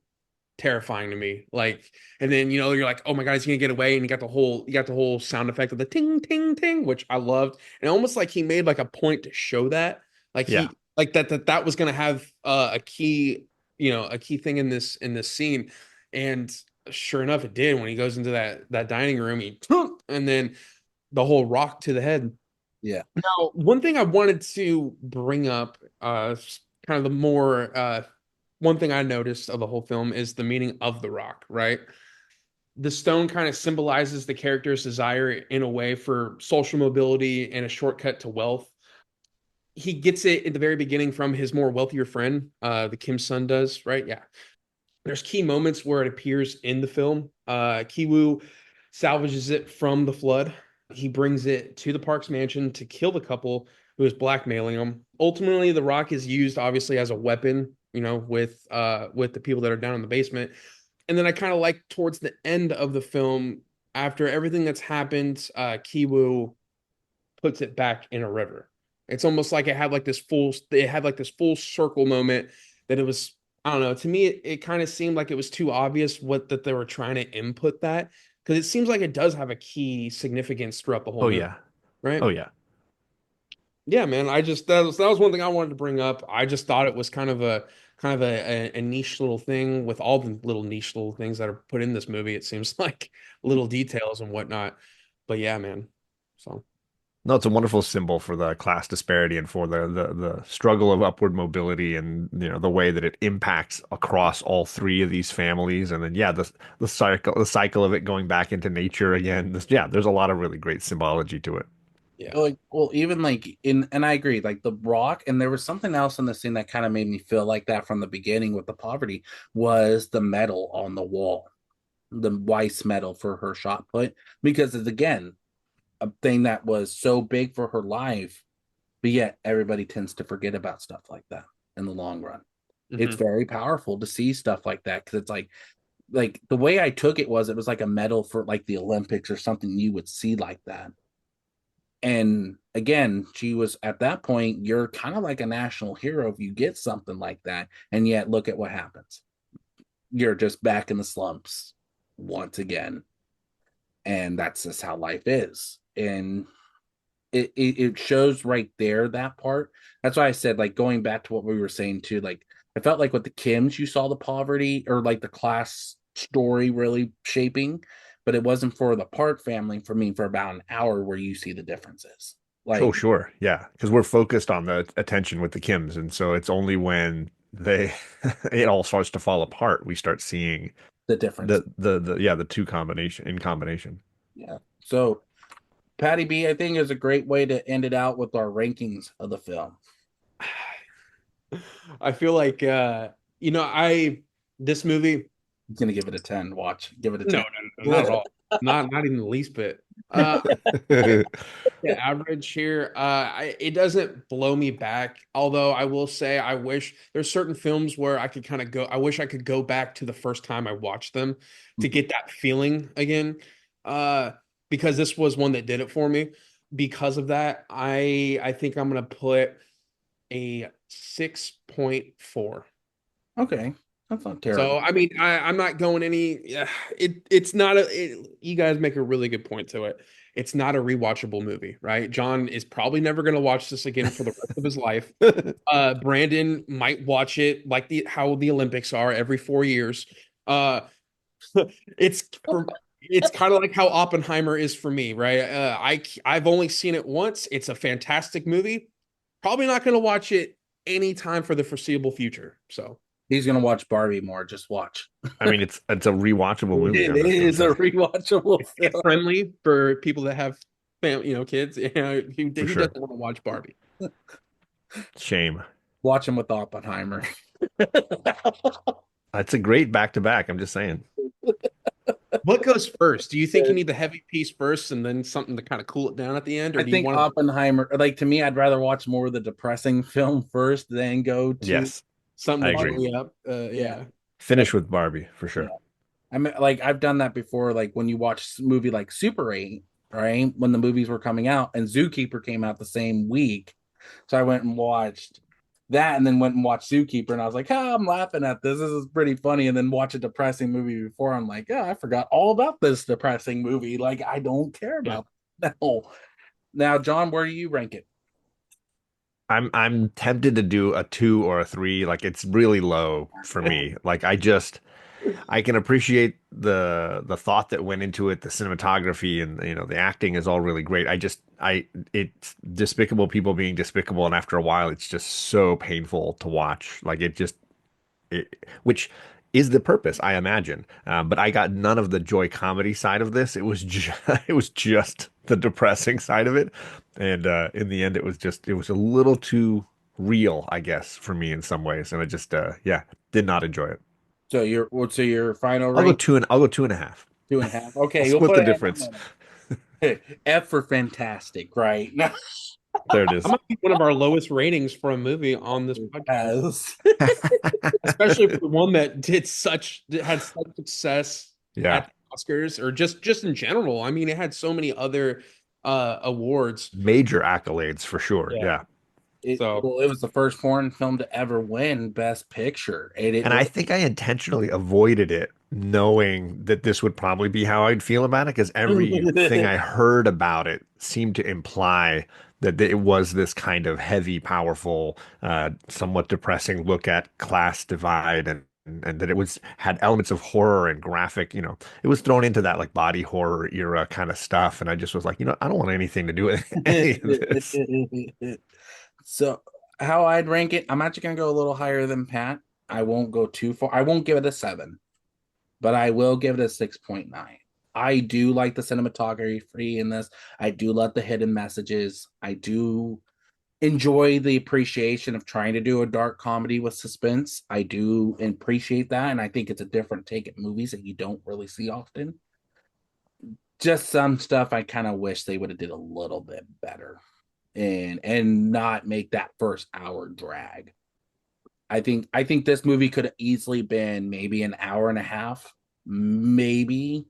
terrifying to me. Like, and then you're like, oh my God, he's gonna get away, and you got the whole sound effect of the ting ting ting, which I loved, and almost like he made like a point to show that, like Yeah. that was gonna have a key thing in this scene, and sure enough, it did when he goes into that dining room, and then the whole rock to the head. yeah. Now, one thing I wanted to bring up, kind of the more one thing I noticed of the whole film is the meaning of the rock, right? the stone kind of symbolizes the character's desire in a way for social mobility and a shortcut to wealth. He gets it at the very beginning from his more wealthier friend, the Kim's son does, right? Yeah. There's key moments where it appears in the film. Kiwoo salvages it from the flood. He brings it to the Parks mansion to kill the couple who is blackmailing him. Ultimately, the rock is used obviously as a weapon, with the people that are down in the basement. And then I kind of like towards the end of the film, after everything that's happened, Kiwoo puts it back in a river. It's almost like it had like this full circle moment that it was, I don't know, to me it kind of seemed like it was too obvious what that they were trying to input that because it seems like it does have a key significance throughout the whole Oh movie, yeah. right? Oh yeah. Yeah, man. I just that was one thing I wanted to bring up. I just thought it was kind of a niche little thing with all the little niche little things that are put in this movie. It seems like little details and whatnot. But yeah, man. So No, it's a wonderful symbol for the class disparity and for the struggle of upward mobility and the way that it impacts across all three of these families. And then yeah, the cycle of it going back into nature again. Yeah, there's a lot of really great symbology to it. yeah. Like, well, even like in, and I agree, like the rock, and there was something else in the scene that kind of made me feel like that from the beginning with the poverty was the medal on the wall, the Weiss medal for her shot put, because it's again a thing that was so big for her life, but yet everybody tends to forget about stuff like that in the long run. It's Hmm. very powerful to see stuff like that because it's like the way I took it was like a medal for like the Olympics or something you would see like that. And again, she was at that point, you're kind of like a national hero if you get something like that. And yet, look at what happens. You're just back in the slumps once again. And that's just how life is. And it shows right there that part. That's why I said, like, going back to what we were saying too, like, I felt like with the Kims, you saw the poverty or like the class story really shaping, but it wasn't for the Park family for me for about an hour where you see the differences. Oh, Like, sure. Yeah. Because we're focused on the attention with the Kims. And so it's only when they it all starts to fall apart, we start seeing the difference. the two in combination. Yeah. So, Patty B, I think is a great way to end it out with our rankings of the film. I feel like I this movie. I'm gonna give it a 10. Watch, give it a No, 10. no, no, not at all. Not even the least bit. Uh, the average here, it doesn't blow me back. Although I will say, I wish there's certain films where I could kind of go. I wish I could go back to the first time I watched them to get that feeling again. Uh, because this was one that did it for me. Because of that, I think I'm gonna put a 6.4. Okay, that's not So terrible. I mean, I'm not going any. Yeah, it's not a. You guys make a really good point to it. It's not a rewatchable movie, right? John is probably never going to watch this again for the rest of his life. Brandon might watch it like the how the Olympics are every 4 years. Uh, it's for it's kind of like how Oppenheimer is for me, right? I've only seen it once. It's a fantastic movie. Probably not going to watch it anytime for the foreseeable future. So. He's gonna watch Barbie more. Just watch. I mean, it's a rewatchable movie. It I'm just gonna is say a rewatchable It's kid film. friendly for people that have kids. Who for doesn't sure. want to watch Barbie? Shame. Watch him with Oppenheimer. It's a great back to back. I'm just saying. What goes first? Do you think you need the heavy piece first and then something to kind of cool it down at the end, or I do you think want to Oppenheimer, like to me, I'd rather watch more of the depressing film first, then go to Yes, something I to cheer agree. Hollywood. you up? Yeah. Yeah. Finish with Barbie for Yeah. sure. I mean, like I've done that before. Like when you watch a movie like Super 8, right? When the movies were coming out, and Zookeeper came out the same week, so I went and watched that, and then went and watched Zookeeper, and I was like, "Oh, I'm laughing at this. This is pretty funny." And then watch a depressing movie before. I'm like, "Oh, I forgot all about this depressing movie. Like I don't care Yeah. about that." No. Now, John, where do you rank it? I'm tempted to do a 2 or a 3. Like it's really low for me. Like I can appreciate the thought that went into it, the cinematography and the acting is all really great. It's despicable people being despicable, and after a while, it's just so painful to watch. Like which is the purpose, I imagine. But I got none of the joy comedy side of this. It was it was just the depressing side of it, and in the end, it was a little too real, I guess, for me in some ways, and I just yeah, did not enjoy it. So your final rank? I'll go 2.5. 2.5. I'll Okay, you'll split put the an F difference. on it. F for fantastic, right? There it That is. might be one of our lowest ratings for a movie on this podcast, Yes. especially for one that had such success Yeah, at the Oscars or just in general. I mean, it had so many other awards. major accolades for sure. Yeah. Yeah. So Well, it was the first foreign film to ever win Best Picture, and it And I was. think I intentionally avoided it, knowing that this would probably be how I'd feel about it, because everything I heard about it seemed to imply that it was this kind of heavy, powerful, somewhat depressing look at class divide and that it was had elements of horror and graphic, it was thrown into that like body horror era kind of stuff. And I just was like, I don't want anything to do with any of this. So, how I'd rank it, I'm actually gonna go a little higher than Pat. I won't go too far. I won't give it a 7, but I will give it a 6.9. I do like the cinematography in this. I do like the hidden messages. I do enjoy the appreciation of trying to do a dark comedy with suspense. I do appreciate that, and I think it's a different take at movies that you don't really see often. Just some stuff I kind of wish they would have did a little bit better, and not make that first hour drag. I think this movie could have easily been maybe an hour and a half, maybe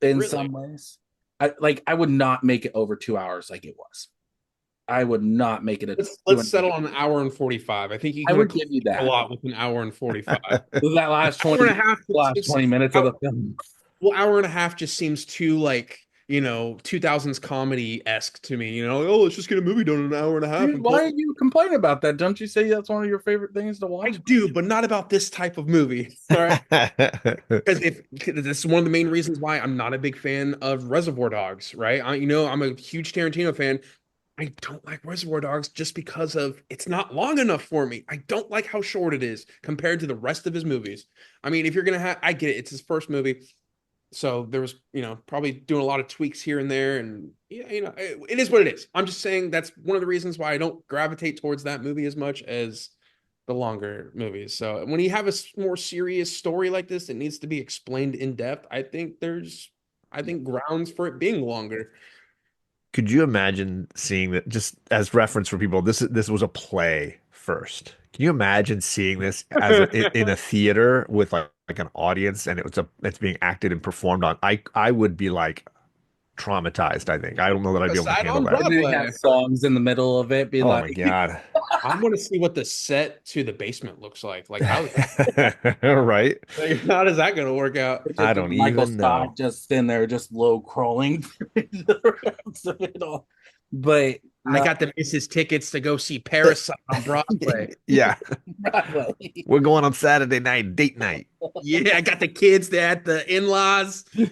in really, some ways. I would not make it over 2 hours like it was. I would not make it a two let's and a half. settle on an hour and 45. I think you I can would accomplish give you a that. lot with an hour and 45. That last Hour and a 20 half, last 20 minutes of the film. well, hour and a half just seems too like 2000s comedy esque to me. Oh, let's just get a movie done in an hour and a half Dude, and why call. are you complaining about that? Don't you say that's one of your favorite things to I watch? do, but not about this type of movie. All right. Because if this is one of the main reasons why I'm not a big fan of Reservoir Dogs, right? I'm a huge Tarantino fan. I don't like Reservoir Dogs just because of it's not long enough for me. I don't like how short it is compared to the rest of his movies. I mean, if you're gonna have, I get it, it's his first movie, so there was, probably doing a lot of tweaks here and there, and yeah, it is what it is. I'm just saying that's one of the reasons why I don't gravitate towards that movie as much as the longer movies. So when you have a more serious story like this that needs to be explained in depth, I think grounds for it being longer. Could you imagine seeing that just as reference for people? This was a play first. Can you imagine seeing this as in a theater with like an audience and it's being acted and performed on? I would be like traumatized, I think. I don't know that I'd be able to Aside handle on that. And then Broadway. have songs in the middle of it, be Oh like, my God. I want to see what the set to the basement looks like. Like, Right? how is that going to work out? it's I just don't Michael even Scott know. just in there, just low crawling through the rest of it all. But I no, got the missus tickets to go see Parasite on Broadway. Yeah. Broadway. We're going on Saturday night, date night. Yeah, I got the kids at the in-laws. And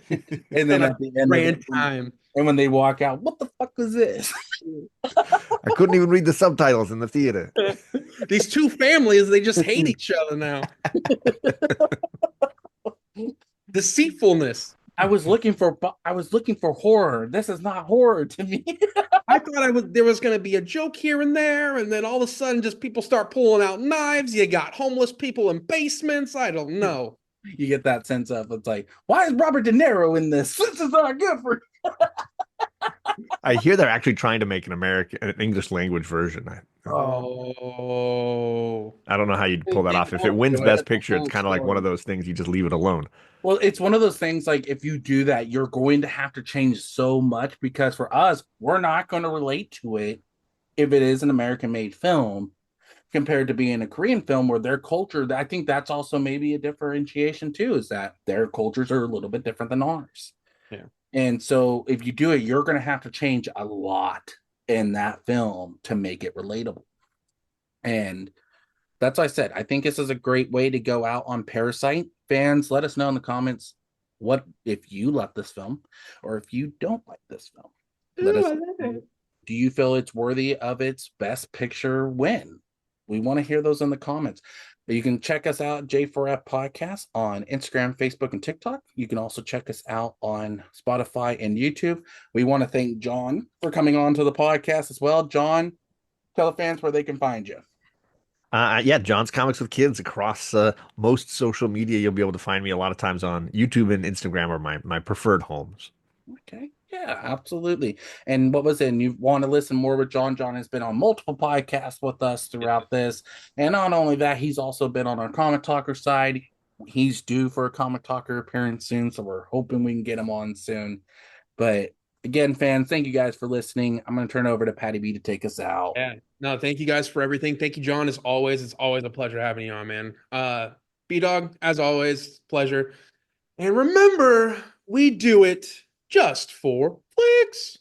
then Gonna have at the end of it, grand time. and when they walk out, what the fuck was this? I couldn't even read the subtitles in the theater. These two families, they just hate each other now. Deceitfulness. I was looking for horror. This is not horror to me. I thought there was going to be a joke here and there, and then all of a sudden, just people start pulling out knives. You got homeless people in basements. I don't know. You get that sense of it's like, why is Robert De Niro in this? This is not good for. I hear they're actually trying to make an English language version. Oh, I don't know how you'd pull that They off. If it won't wins do it. Best It's a Picture, it's whole kind of like one of story. those things you just leave it alone. Well, it's one of those things like if you do that, you're going to have to change so much because for us, we're not going to relate to it if it is an American made film compared to being a Korean film where their culture, I think that's also maybe a differentiation too, is that their cultures are a little bit different than ours. yeah. And so if you do it, you're going to have to change a lot in that film to make it relatable. And that's what I said. I think this is a great way to go out on Parasite. Fans, let us know in the comments what if you love this film or if you don't like this film. Let us know. Do you feel it's worthy of its best picture win? We want to hear those in the comments. You can check us out, J4F Podcast, on Instagram, Facebook, and TikTok. You can also check us out on Spotify and YouTube. We want to thank John for coming on to the podcast as well. John, tell the fans where they can find you. Yeah, John's Comics with Kids across most social media. You'll be able to find me a lot of times on YouTube and Instagram are my preferred homes. Okay. Yeah, absolutely. And what was it? And you want to listen more with John? John has been on multiple podcasts with us throughout this. And not only that, he's also been on our Comic Talker side. He's due for a Comic Talker appearance soon. So we're hoping we can get him on soon. But again, fans, thank you guys for listening. I'm going to turn it over to Patty B to take us out. Yeah. No, thank you guys for everything. Thank you, John, as always. It's always a pleasure having you on, man. B-Dog, as always, pleasure. And remember, we do it just for flicks.